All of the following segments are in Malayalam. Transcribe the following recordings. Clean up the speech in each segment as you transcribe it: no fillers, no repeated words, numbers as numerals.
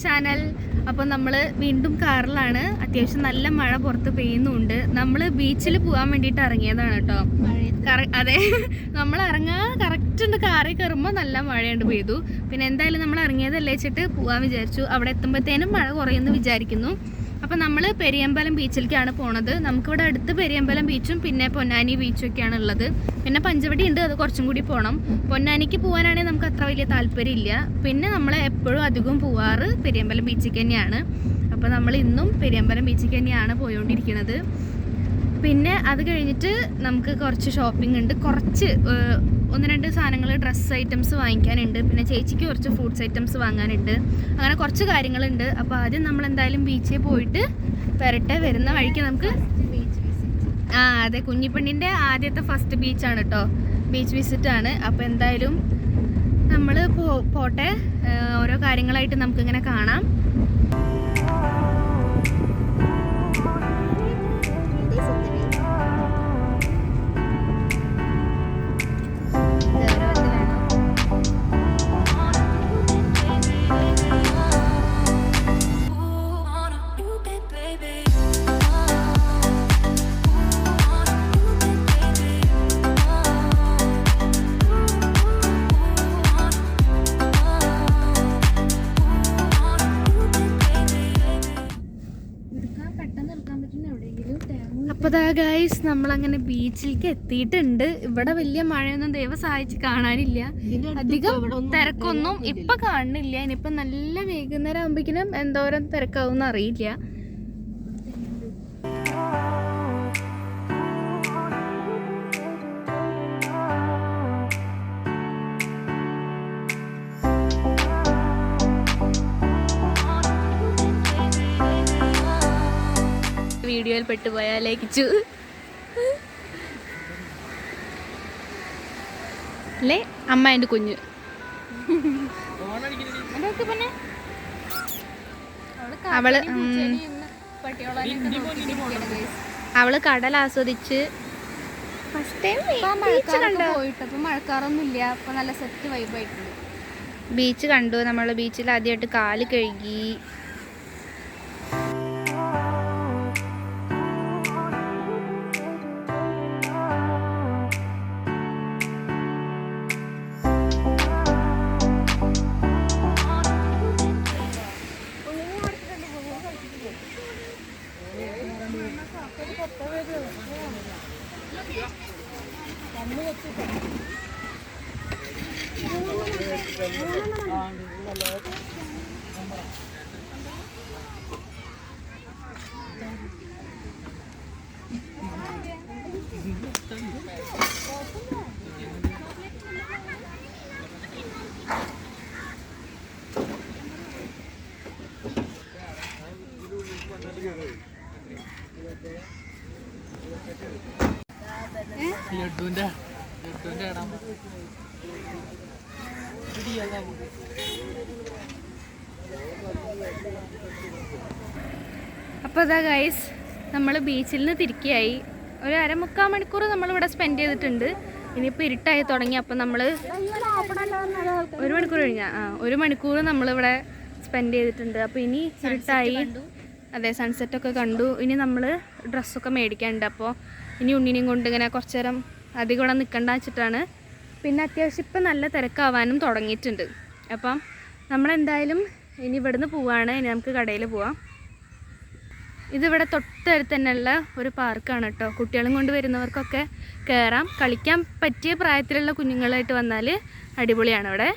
ചാനൽ. അപ്പോൾ നമ്മൾ വീണ്ടും കാറിലാണ്. അത്യാവശ്യം നല്ല മഴ പുറത്ത് പെയ്യുന്നുണ്ട്. നമ്മൾ ബീച്ചിൽ പോകാൻ വേണ്ടിയിട്ട് ഇറങ്ങിയതാണ് കേട്ടോ. അതെ, നമ്മൾ ഇറങ്ങാൻ കറക്റ്റ് ഉണ്ട്. കാറിൽ കയറുമ്പോൾ നല്ല മഴയുണ്ട് പെയ്തു. പിന്നെ എന്തായാലും നമ്മൾ ഇറങ്ങിയതല്ലേ വെച്ചിട്ട് പോകാൻ വിചാരിച്ചു. അവിടെ എത്തുമ്പോഴത്തേനും മഴ കുറയുമെന്ന് വിചാരിക്കുന്നു. അപ്പോൾ നമ്മൾ പെരിയമ്പലം ബീച്ചിലേക്കാണ് പോണത്. നമുക്കിവിടെ അടുത്ത് പെരിയമ്പലം ബീച്ചും പിന്നെ പൊന്നാനി ബീച്ചും ഒക്കെയാണ് ഉള്ളത്. പിന്നെ പഞ്ചവടി ഉണ്ട്, അത് കുറച്ചും കൂടി പോകണം. പൊന്നാനിക്ക് പോകാനാണെങ്കിൽ നമുക്ക് അത്ര വലിയ താല്പര്യമില്ല. പിന്നെ നമ്മൾ എപ്പോഴും അധികം പോവാറ് പെരിയമ്പലം ബീച്ചിലേക്ക് തന്നെയാണ്. അപ്പോൾ നമ്മൾ ഇന്നും പെരിയമ്പലം ബീച്ചിലേക്ക് തന്നെയാണ് പോയോണ്ടിരിക്കുന്നത്. പിന്നെ അത് കഴിഞ്ഞിട്ട് നമുക്ക് കുറച്ച് ഷോപ്പിംഗ് ഉണ്ട്. കുറച്ച് 1-2 സാധനങ്ങൾ, ഡ്രസ്സ് ഐറ്റംസ് വാങ്ങിക്കാനുണ്ട്. പിന്നെ ചേച്ചിക്ക് കുറച്ച് ഫ്രൂട്ട്സ് ഐറ്റംസ് വാങ്ങാനുണ്ട്. അങ്ങനെ കുറച്ച് കാര്യങ്ങളുണ്ട്. അപ്പോൾ ആദ്യം നമ്മൾ എന്തായാലും ബീച്ചിൽ പോയിട്ട് വരട്ടെ. വരുന്ന വഴിക്ക് നമുക്ക് അതെ, കുഞ്ഞിപ്പെണ്ണിൻ്റെ ആദ്യത്തെ ഫസ്റ്റ് ബീച്ചാണ് കേട്ടോ. ബീച്ച് വിസിറ്റാണ്. അപ്പോൾ എന്തായാലും നമ്മൾ പോട്ടെ. ഓരോ കാര്യങ്ങളായിട്ട് നമുക്കിങ്ങനെ കാണാം. അപ്പോൾ ദാ ഗൈസ്, നമ്മളങ്ങനെ ബീച്ചിലേക്ക് എത്തിയിട്ടുണ്ട്. ഇവിടെ വലിയ മഴയൊന്നും ദൈവം സഹായിച്ച് കാണാനില്ല. അധികം തിരക്കൊന്നും ഇപ്പൊ കാണുന്നില്ല. ഇനിയിപ്പോൾ നല്ല വൈകുന്നേരം ആകുമ്പോഴേക്കും എന്തോരം തിരക്കാവും അറിയില്ല. വീഡിയോയിൽ പെട്ടുപോയാൽ ലയിച്ചു അല്ലേ അമ്മ എൻ്റെ കുഞ്ഞ്. അവള് കടൽ ആസ്വദിച്ച് പോയിട്ട് മഴക്കാറൊന്നും ഇല്ല. അപ്പൊ നല്ല സെറ്റ് വൈബായിട്ടുണ്ട്. ബീച്ച് കണ്ടു. നമ്മൾ ബീച്ചിൽ ആദ്യമായിട്ട് കാല് കഴുകി. അപ്പോൾ അതാ ഗൈസ്, നമ്മൾ ബീച്ചിൽ നിന്ന് തിരിക്കുകയായി. ഒരു 1/4 മണിക്കൂർ നമ്മളിവിടെ സ്പെൻഡ് ചെയ്തിട്ടുണ്ട്. ഇനിയിപ്പോൾ ഇരുട്ടായി തുടങ്ങി. അപ്പം നമ്മൾ 1 മണിക്കൂർ കഴിഞ്ഞാൽ 1 മണിക്കൂർ നമ്മളിവിടെ സ്പെൻഡ് ചെയ്തിട്ടുണ്ട്. അപ്പോൾ ഇനി ഇരുട്ടായി. അതെ, സൺസെറ്റൊക്കെ കണ്ടു. ഇനി നമ്മൾ ഡ്രസ്സൊക്കെ മേടിക്കാനുണ്ട്. അപ്പോൾ ഇനി ഉണ്ണിനെയും കൊണ്ട് ഇങ്ങനെ കുറച്ച് നേരം അധികം ഇവിടെ നിൽക്കണ്ട വെച്ചിട്ടാണ്. പിന്നെ അത്യാവശ്യം ഇപ്പം നല്ല തിരക്കാവാനും തുടങ്ങിയിട്ടുണ്ട്. അപ്പം നമ്മളെന്തായാലും ഇനി ഇവിടുന്ന് പോവാണ്. ഇനി നമുക്ക് കടയിൽ പോവാം. ഇതിവിടെ തൊട്ടടുത്ത് തന്നെയുള്ള ഒരു പാർക്കാണ് കേട്ടോ. കുട്ടികളും കൊണ്ട് വരുന്നവർക്കൊക്കെ കയറാം. കളിക്കാൻ പറ്റിയ പ്രായത്തിലുള്ള കുഞ്ഞുങ്ങളായിട്ട് വന്നാൽ അടിപൊളിയാണ് ഇവിടെ.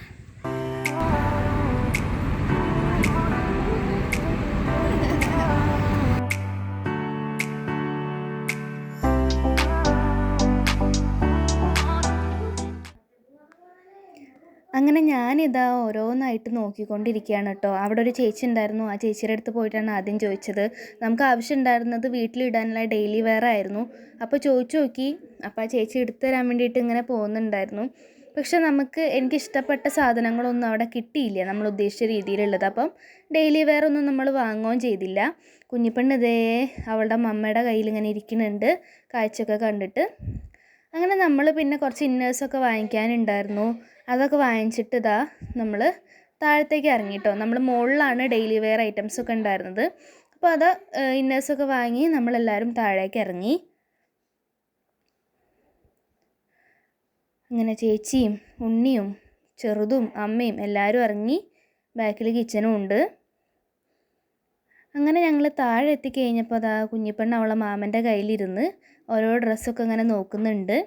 അങ്ങനെ ഞാനിതാ ഓരോന്നായിട്ട് നോക്കിക്കൊണ്ടിരിക്കുകയാണ് കേട്ടോ. അവിടെ ഒരു ചേച്ചി ഉണ്ടായിരുന്നു. ആ ചേച്ചിയുടെ അടുത്ത് പോയിട്ടാണ് ആദ്യം ചോദിച്ചത്. നമുക്ക് ആവശ്യം ഉണ്ടായിരുന്നത് വീട്ടിലിടാനുള്ള ഡെയിലി വെയർ ആയിരുന്നു. അപ്പോൾ ചോദിച്ചു നോക്കി. അപ്പോൾ ആ ചേച്ചി എടുത്തു തരാൻ വേണ്ടിയിട്ട് ഇങ്ങനെ പോകുന്നുണ്ടായിരുന്നു. പക്ഷെ എനിക്കിഷ്ടപ്പെട്ട സാധനങ്ങളൊന്നും അവിടെ കിട്ടിയില്ല, നമ്മൾ ഉദ്ദേശിച്ച രീതിയിലുള്ളത്. അപ്പം ഡെയിലി വെയർ ഒന്നും നമ്മൾ വാങ്ങുകയും ചെയ്തില്ല. കുഞ്ഞിപ്പെണ്ണ് ഇതേ അവളുടെ മമ്മയുടെ കയ്യിൽ ഇങ്ങനെ ഇരിക്കുന്നുണ്ട് കാഴ്ചയൊക്കെ കണ്ടിട്ട്. അങ്ങനെ നമ്മൾ പിന്നെ കുറച്ച് ഇന്നേഴ്സൊക്കെ വാങ്ങിക്കാനുണ്ടായിരുന്നു. അതൊക്കെ വാങ്ങിച്ചിട്ട് നമ്മൾ താഴത്തേക്ക് ഇറങ്ങിട്ടോ. നമ്മൾ മുകളിലാണ് ഡെയിലി വെയർ ഐറ്റംസൊക്കെ ഉണ്ടായിരുന്നത്. അപ്പോൾ അത് ഇന്നേഴ്സൊക്കെ വാങ്ങി നമ്മളെല്ലാവരും താഴേക്ക് ഇറങ്ങി. അങ്ങനെ ചേച്ചിയും ഉണ്ണിയും ചെറുതും അമ്മയും എല്ലാവരും ഇറങ്ങി. ബാക്കിൽ കിച്ചനും ഉണ്ട്. അങ്ങനെ ഞങ്ങൾ താഴെ എത്തിക്കഴിഞ്ഞപ്പോൾ അതാ കുഞ്ഞിപ്പെണ്ണ് അവളെ മാമൻ്റെ കയ്യിലിരുന്ന് ഓരോ ഡ്രസ്സൊക്കെ ഇങ്ങനെ നോക്കുന്നുണ്ട്.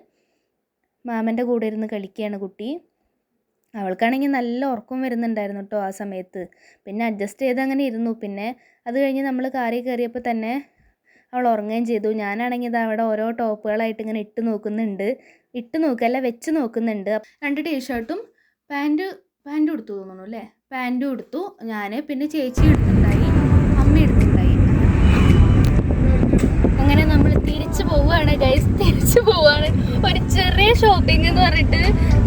മാമൻ്റെ കൂടെ ഇരുന്ന് കളിക്കുകയാണ് കുട്ടി. അവൾക്കാണെങ്കിൽ നല്ല ഉറക്കം വരുന്നുണ്ടായിരുന്നു കേട്ടോ ആ സമയത്ത്. പിന്നെ അഡ്ജസ്റ്റ് ചെയ്ത് അങ്ങനെ ഇരുന്നു. പിന്നെ അത് കഴിഞ്ഞ് നമ്മൾ കാറിൽ കയറിയപ്പോൾ തന്നെ അവൾ ഉറങ്ങുകയും ചെയ്തു. ഞാനാണെങ്കിൽ ഇത് അവിടെ ഓരോ ടോപ്പുകളായിട്ട് ഇങ്ങനെ ഇട്ട് നോക്കുന്നുണ്ട്. ഇട്ട് നോക്കല്ല, വെച്ച് നോക്കുന്നുണ്ട്. 2 ടീഷർട്ടും പാൻറ്റും എടുത്തു തോന്നുന്നു അല്ലേ. പാൻറ്റും എടുത്തു ഞാൻ. പിന്നെ ചേച്ചി എടുത്തിട്ടുണ്ടായി, അമ്മ എടുത്തിട്ടുണ്ടായി. അങ്ങനെ നമ്മൾ തിരിച്ചു പോവുകയാണ് ഗൈസ്, തിരിച്ചു പോവുകയാണ്. ഒരു ചെറിയ ഷോപ്പിംഗ് എന്ന് പറഞ്ഞിട്ട്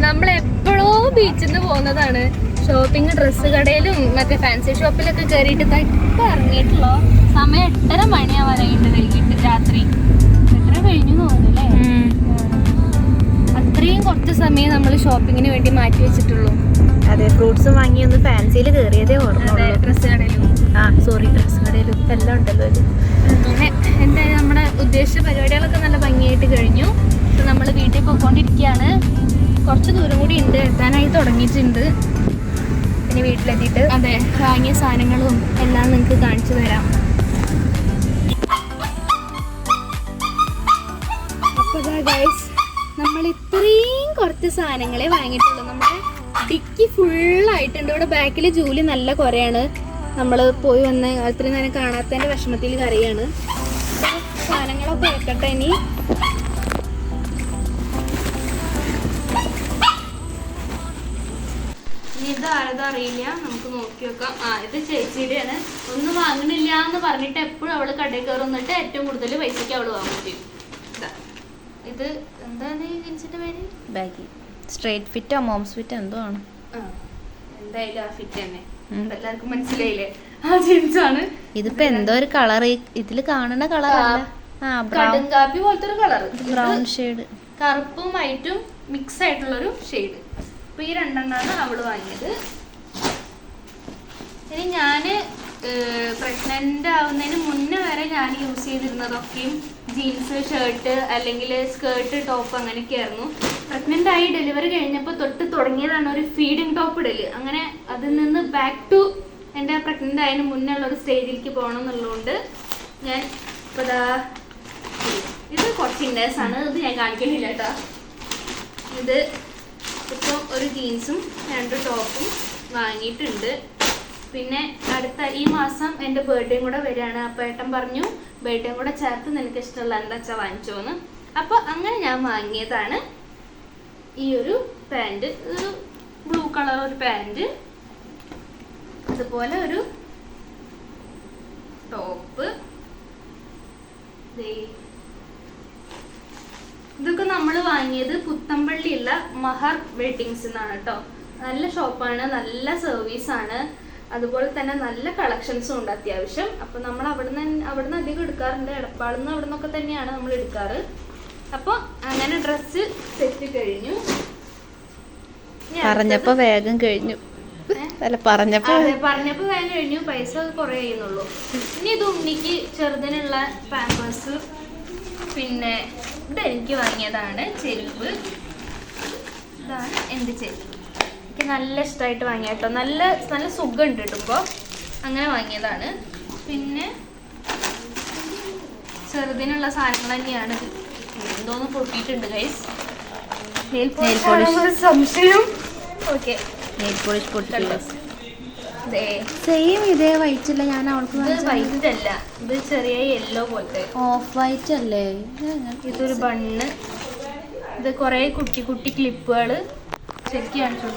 നമ്മളെപ്പോഴോ ബീച്ചിൽ നിന്ന് പോകുന്നതാണ്. ഷോപ്പിംഗ് ഡ്രസ്സ് കടയിലും മറ്റേ ഫാൻസി ഷോപ്പിലൊക്കെ കയറിയിട്ട് ഇപ്പം ഇറങ്ങിയിട്ടുള്ളൂ. സമയം 8:30 മണിയാവാനായിട്ട് വൈകിട്ട് രാത്രി. എത്ര കഴിഞ്ഞു തോന്നുന്നു അല്ലേ. അത്രയും കുറച്ച് സമയം നമ്മൾ ഷോപ്പിങ്ങിന് വേണ്ടി മാറ്റി വെച്ചിട്ടുള്ളൂ. അതെ, ഫ്രൂട്ട്സ് വാങ്ങി ഒന്ന് ഫാൻസിയിൽ കയറിയതേ ഓർമ്മ. ഡ്രസ്സ് കടയിലും ഡ്രസ്സ് കടയിലും എല്ലാം ഉണ്ടല്ലോ. അങ്ങനെ എന്തായാലും നമ്മുടെ ഉദ്ദേശിച്ച പരിപാടികളൊക്കെ നല്ല ഭംഗിയായിട്ട് കഴിഞ്ഞു. അപ്പോൾ നമ്മൾ വീട്ടിൽ പോയിക്കൊണ്ടിരിക്കുകയാണ്. കുറച്ച് ദൂരം കൂടി ഉണ്ട്, എത്താനായി തുടങ്ങിയിട്ടുണ്ട്. പിന്നെ വീട്ടിലെത്തിയിട്ട് അതെ വാങ്ങിയ സാധനങ്ങളും എല്ലാം നിങ്ങൾക്ക് കാണിച്ചു തരാം. അപ്പോൾ ഗൈസ്, നമ്മൾ ഇത്രയും കുറച്ച് സാധനങ്ങളെ വാങ്ങിയിട്ടുള്ളൂ. നമ്മുടെ ഡിക്കി ഫുള്ളായിട്ടുണ്ട്. ഇവിടെ ബാക്കിൽ ജൂലി നല്ല കുറയാണ്. നമ്മൾ പോയി വന്ന് അത്രയും നേരം കാണാത്തതിൻ്റെ വിഷമത്തിൽ കരയാണ്. സാധനങ്ങളൊക്കെ വെക്കട്ടെ. ഇനി ഇത് ആരതും അറിയില്ല, നമുക്ക് നോക്കി നോക്കാം. ഇത് ചേച്ചിയുടെയാണ്. ഒന്നും വാങ്ങണില്ല എന്ന് പറഞ്ഞിട്ട് എപ്പോഴും അവള് കടയിൽ കയറി വന്നിട്ട് ഏറ്റവും കൂടുതൽ പൈസക്ക് അവള് വാങ്ങും ചെയ്യും. ഇത് എന്താണ് ജീൻസിന്റെ പേര്? ബാഗി സ്ട്രേറ്റ് ഫിറ്റോ മോംസ് ഫിറ്റോ എന്തോ ആണ്. എന്തായാലും ആ ഫിറ്റ് തന്നെ എല്ലാവർക്കും മനസ്സിലായില്ലേ. ആ ജീൻസ് ആണ്. ഇതിപ്പോ എന്തോ ഒരു കളർ ഇതില് കാണുന്ന കളർ കാപ്പി പോലത്തെ ഒരു കളർ, ബ്രൗൺ ഷെയ്ഡ്, കറുപ്പും വൈറ്റും മിക്സ് ആയിട്ടുള്ളൊരു ഷെയ്ഡ്. അപ്പൊ ഈ 2 എണ്ണമാണ് അവള് വാങ്ങിയത്. ഇനി ഞാന് പ്രഗ്നന്റ് ആവുന്നതിന് മുന്നേ വരെ ഞാൻ യൂസ് ചെയ്തിരുന്നതൊക്കെയും ജീൻസ്, ഷർട്ട് അല്ലെങ്കിൽ സ്കേർട്ട്, ടോപ്പ് അങ്ങനെയൊക്കെ ആയിരുന്നു. പ്രഗ്നന്റ് ആയി ഡെലിവറി കഴിഞ്ഞപ്പോൾ തൊട്ട് തുടങ്ങിയതാണ് ഒരു ഫീഡിങ് ടോപ്പ് ഇടല്. അങ്ങനെ അതിൽ നിന്ന് ബാക്ക് ടു എൻ്റെ പ്രഗ്നന്റ് ആയതിന് മുന്നേ ഉള്ള ഒരു സ്റ്റേജിലേക്ക് പോകണം എന്നുള്ളതുകൊണ്ട് ഞാൻ ഇപ്പോൾ ഇത് കുറച്ച് ഇന്നേഴ്സാണ്. ഇത് ഞാൻ കാണിക്കുന്നില്ല കേട്ടോ. ഇത് ഇപ്പം ഒരു ജീൻസും 2 ടോപ്പും വാങ്ങിയിട്ടുണ്ട്. പിന്നെ അടുത്ത ഈ മാസം എൻ്റെ ബർത്ത്ഡേയും കൂടെ വരികയാണ്. അപ്പോൾ ഏട്ടൻ പറഞ്ഞു ബർത്ത്ഡേയും കൂടെ ചേർത്ത് നിനക്ക് ഇഷ്ടമുള്ള എന്താ വെച്ചാൽ വാങ്ങിച്ചോന്ന്. അപ്പോൾ അങ്ങനെ ഞാൻ വാങ്ങിയതാണ് ഈ ഒരു പാൻറ്. ഒരു ബ്ലൂ കളർ ഒരു പാൻറ്, അതുപോലെ ഒരു ടോപ്പ്. ഇതൊക്കെ നമ്മൾ വാങ്ങിയത് പുത്തമ്പള്ളിയുള്ള മഹർ വെഡിങ്സ് എന്നാണ് കേട്ടോ. നല്ല ഷോപ്പാണ്, നല്ല സർവീസാണ്, അതുപോലെ തന്നെ നല്ല കളക്ഷൻസും ഉണ്ട് അത്യാവശ്യം. അപ്പോൾ നമ്മൾ അവിടുന്ന് അധികം എടുക്കാറുണ്ട്. എടപ്പാളിൽ നിന്ന് അവിടെ നിന്നൊക്കെ തന്നെയാണ് നമ്മൾ എടുക്കാറ്. അപ്പോൾ അങ്ങനെ ഡ്രസ്സ് സെറ്റ് കഴിഞ്ഞു. പറഞ്ഞപ്പോ വേഗം കഴിഞ്ഞു. പറഞ്ഞപ്പോ വേഗം കഴിഞ്ഞു. പൈസ കുറേ ചെയ്യുന്നുള്ളൂ. ഇനി ഇത് ഉണ്ണിക്ക് ചെറുതിനുള്ള പാമ്പേഴ്സ്. പിന്നെ ഇത് എനിക്ക് വാങ്ങിയതാണ് ചെരുപ്പ്. ഇതാണ് എൻ്റെ ചെരുപ്പ്. എനിക്ക് നല്ല ഇഷ്ടമായിട്ട് വാങ്ങിയ കേട്ടോ. നല്ല നല്ല സുഖമുണ്ട് ഇടുമ്പോൾ. അങ്ങനെ വാങ്ങിയതാണ്. പിന്നെ ചെറുതിനുള്ള സാധനങ്ങൾ തന്നെയാണ്. എന്തോന്ന് പൊട്ടിയിട്ടുണ്ട് ഗൈസ്. സംശയം. ഓക്കെ, സെയിം ഇതേ വൈറ്റ് അല്ല ഞാൻ അവൾക്ക്. വൈറ്റ് അല്ല, ഇത് ചെറിയ യെല്ലോ പോലത്തെ ഓഫ് വൈറ്റ് അല്ലേ. ഇതൊരു ബണ്ണ്. ഇത് കുറെ കുട്ടി കുട്ടി ക്ലിപ്പുകൾ. ശരിക്കും കാണിച്ചു.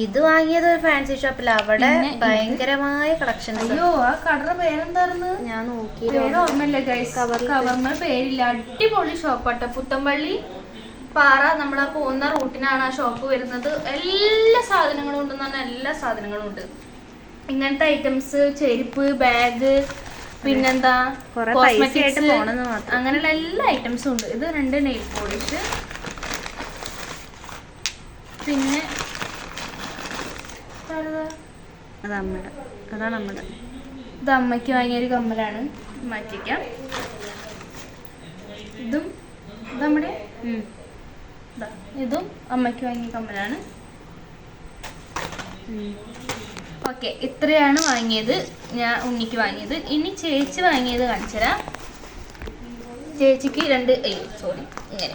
ഇത് വാങ്ങിയത് ഒരു ഫാൻസി ഷോപ്പിൽ. അവിടെ ഭയങ്കരമായ കളക്ഷൻ. അയ്യോ, ആ കടയുടെ പേരെന്തായിരുന്നു? ഞാൻ നോക്കി, ഓർമ്മയില്ല ഗൈസ്. കവറിന് പേരില്ല. അടിപൊളി ഷോപ്പാട്ടോ. പുത്തമ്പള്ളി പാറ നമ്മളാ പോകുന്ന റൂട്ടിനാണ് ആ ഷോപ്പ് വരുന്നത്. എല്ലാ സാധനങ്ങളും ഉണ്ടെന്ന് പറഞ്ഞാൽ എല്ലാ സാധനങ്ങളും ഉണ്ട്. ഇങ്ങനത്തെ ഐറ്റംസ്, ചെരുപ്പ്, ബാഗ്, പിന്നെന്താ കോസ്മെറ്റിക്സ്, അങ്ങനെയുള്ള എല്ലാ ഐറ്റംസും ഉണ്ട്. ഇത് 2 നെയിൽ പോളിഷ്. പിന്നെ അത് അമ്മയുടെ, അതാണ് അമ്മയുടെ. ഇത് അമ്മയ്ക്ക് വാങ്ങിയൊരു കമ്മലാണ്, മാറ്റിക്കാം. ഇതും നമ്മുടെ ഇതും അമ്മയ്ക്ക് വാങ്ങിയ കമ്മലാണ്. ഓക്കെ, ഇത്രയാണ് വാങ്ങിയത്, ഞാൻ ഉണ്ണിക്ക് വാങ്ങിയത്. ഇനി ചേച്ചി വാങ്ങിയത് കാണിച്ചുതരാം. ചേച്ചിക്ക് രണ്ട് ഇങ്ങനെ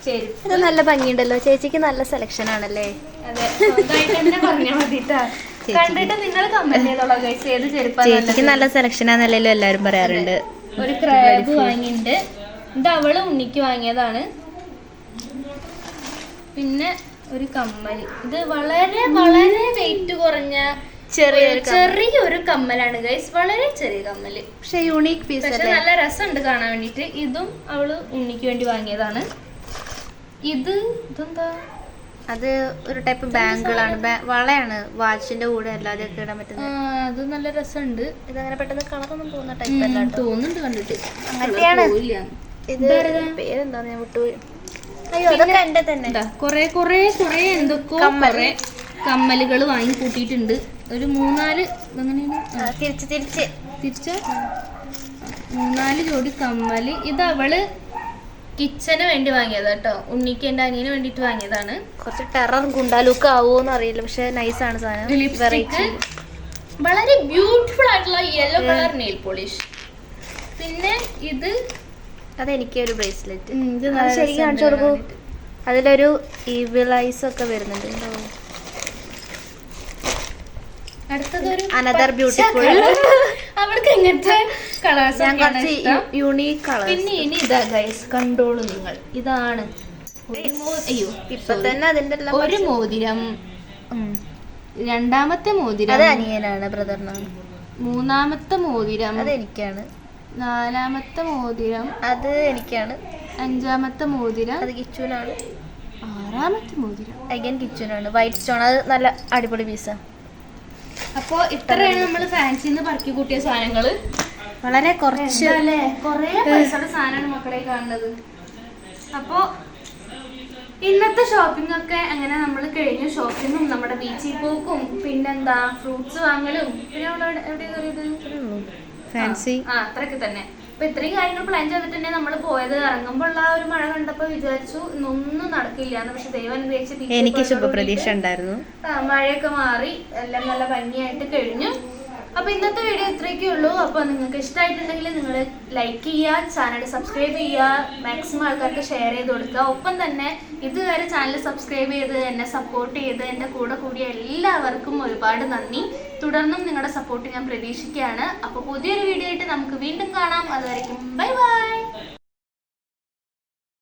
ചെരുപ്പ്. ഇത് നല്ല ഭംഗിയുണ്ടല്ലോ, ചേച്ചിക്ക് നല്ല സെലക്ഷൻ ആണല്ലേ. അതെ, സ്വന്തമായിട്ട് തന്നെ പറഞ്ഞാൽ മതിട്ടാ. കണ്ടിട്ട് നിങ്ങൾ കമന്റ് ചെയ്തോളാം ഗൈസ്, ഏത് ചെരുപ്പാ. ചേച്ചിക്ക് നല്ല സെലക്ഷൻ ആണല്ലോ എല്ലാരും പറയാറുണ്ട്. ഒരു ക്രാബ് വാങ്ങിയിട്ടുണ്ട്. ഇത് അവള് ഉണ്ണിക്ക് വാങ്ങിയതാണ്. പിന്നെ ഒരു കമ്മല്, ഇത് വളരെ വളരെ വെയിറ്റ് കുറഞ്ഞ ചെറിയൊരു കമ്മലാണ് ഗൈസ്, വളരെ ചെറിയ കമ്മല്, പക്ഷെ യൂണീക് പീസ്, പക്ഷെ നല്ല രസമുണ്ട് കാണാൻ വേണ്ടിട്ട്. ഇതും അവള് ഉണ്ണിക്ക് വേണ്ടി വാങ്ങിയതാണ്. ഇതെന്താ, അത് ഒരു ടൈപ്പ് ബാങ്കിളാണ്, വളയാണ്, വാച്ചിന്റെ കൂടെ അല്ലാതെ ഒക്കെ ഇടാൻ പറ്റുന്നത്. അത് നല്ല രസമുണ്ട്. ഇതങ്ങനെ പെട്ടെന്ന് കളറൊന്നും പോകുന്ന ടൈപ്പ് അല്ല, തോന്നുന്നുണ്ട് കണ്ടിട്ട്. അങ്ങനെയാണ്. ഇത് പേരെന്താന്ന് ഞാൻ വിട്ടുപോയി. അയ്യോ, അതൊക്കെ എന്റെ തന്നെ. കൊറേ എന്തൊക്കെ കമ്മലുകൾ വാങ്ങി കൂട്ടിയിട്ടുണ്ട്. ഒരു 3-4 തിരിച്ച് 3-4 ജോഡി കമ്മല്. ഇത് അവള് കിച്ചന് വേണ്ടി വാങ്ങിയത് കേട്ടോ, ഉണ്ണിക്ക് എന്റെ അനിയന് വേണ്ടിട്ട് വാങ്ങിയതാണ്. കുറച്ച് ടെറർ ഗുണ്ടാലുക്ക് ആവുമോന്ന് അറിയില്ല, പക്ഷെ നൈസാണ് സാധനം. ലിപ്സ്റ്റിക്ക് വളരെ ബ്യൂട്ടിഫുൾ ആയിട്ടുള്ള യെല്ലോ കളർ നെയിൽ പോളിഷ്. പിന്നെ അതെനിക്ക് ഒരു ബ്രേസ്ലെറ്റ് ശരിക്കും കാണിച്ചു കൊടുക്കൂ. അതിലൊരു ഈവിൾ ഐസ് ഒക്കെ വരുന്നുണ്ട്. അടുത്തതൊരു അനദർ ബ്യൂട്ടിഫുൾ. അവൾക്ക് എങ്ങനത്തെ കളേഴ്സ് യൂണീക് കളർ. പിന്നെ ഇനി ഇതാ ഗൈസ്, കണ്ടോളൂ നിങ്ങൾ. ഇതാണ് ഇപ്പൊ തന്നെ അതിന്റെ ഒരു മോതിരം, രണ്ടാമത്തെ മോതിരം അത് അനിയനാണ്, ബ്രദറിനാണ്. മൂന്നാമത്തെ മോതിരം അത് എനിക്കാണ്. നാലാമത്തെ മോതിരം അത് എനിക്കാണ്. അഞ്ചാമത്തെ മോതിരം അത് കിച്ചുനാണ്. ആറാമത്തെ മോതിരം അഗൈൻ കിച്ചുനാണ്. വൈറ്റ് സ്റ്റോൺ, അത് നല്ല അടിപൊളി പീസാ. അപ്പൊ ഇത്രയാണ് നമ്മൾ ഫാൻസിന്ന് പറക്കി കൂട്ടിയ സാധനങ്ങള്. വളരെ കുറച്ച് കൊറേ പൈസയുടെ സാധനമാണ് മക്കളെ കാണുന്നത്. അപ്പൊ ഇന്നത്തെ ഷോപ്പിംഗ് ഒക്കെ അങ്ങനെ നമ്മൾ കഴിഞ്ഞു. ഷോപ്പിങ്ങും നമ്മുടെ ബീച്ചിൽ പോക്കും പിന്നെന്താ ഫ്രൂട്ട്സ് വാങ്ങലും പിന്നെ ഫാൻസി അത്രയൊക്കെ തന്നെ. അപ്പൊ ഇത്രയും കാര്യങ്ങൾ പ്ലാൻ ചെയ്തിട്ടുണ്ടെങ്കിൽ നമ്മൾ പോയത്. ഇറങ്ങുമ്പോൾ ഉള്ള ഒരു മഴ കണ്ടപ്പോ വിചാരിച്ചു ഇന്നൊന്നും നടക്കില്ല എന്ന്. പക്ഷെ ദൈവം അനുഗ്രഹിച്ച് എനിക്ക് ശുഭപ്രതീക്ഷ ഉണ്ടായിരുന്നു. മഴയൊക്കെ മാറി എല്ലാം നല്ല ഭംഗിയായിട്ട് കഴിഞ്ഞു. അപ്പൊ ഇന്നത്തെ വീഡിയോ ഇത്രയൊക്കെ ഉള്ളൂ. അപ്പൊ നിങ്ങൾക്ക് ഇഷ്ടമായിട്ടുണ്ടെങ്കിൽ നിങ്ങൾ ലൈക്ക് ചെയ്യുക, ചാനൽ സബ്സ്ക്രൈബ് ചെയ്യുക, മാക്സിമം ആൾക്കാർക്ക് ഷെയർ ചെയ്ത് കൊടുക്കുക. ഒപ്പം തന്നെ ഇതുവരെ ചാനൽ സബ്സ്ക്രൈബ് ചെയ്ത് എന്നെ സപ്പോർട്ട് ചെയ്ത് എൻ്റെ കൂടെ കൂടിയ എല്ലാവർക്കും ഒരുപാട് നന്ദി. തുടർന്നും നിങ്ങളുടെ സപ്പോർട്ട് ഞാൻ പ്രതീക്ഷിക്കുകയാണ്. അപ്പോൾ പുതിയൊരു വീഡിയോ ആയിട്ട് നമുക്ക് വീണ്ടും കാണാം. അതുവരെയ്ക്കും ബൈ ബൈ.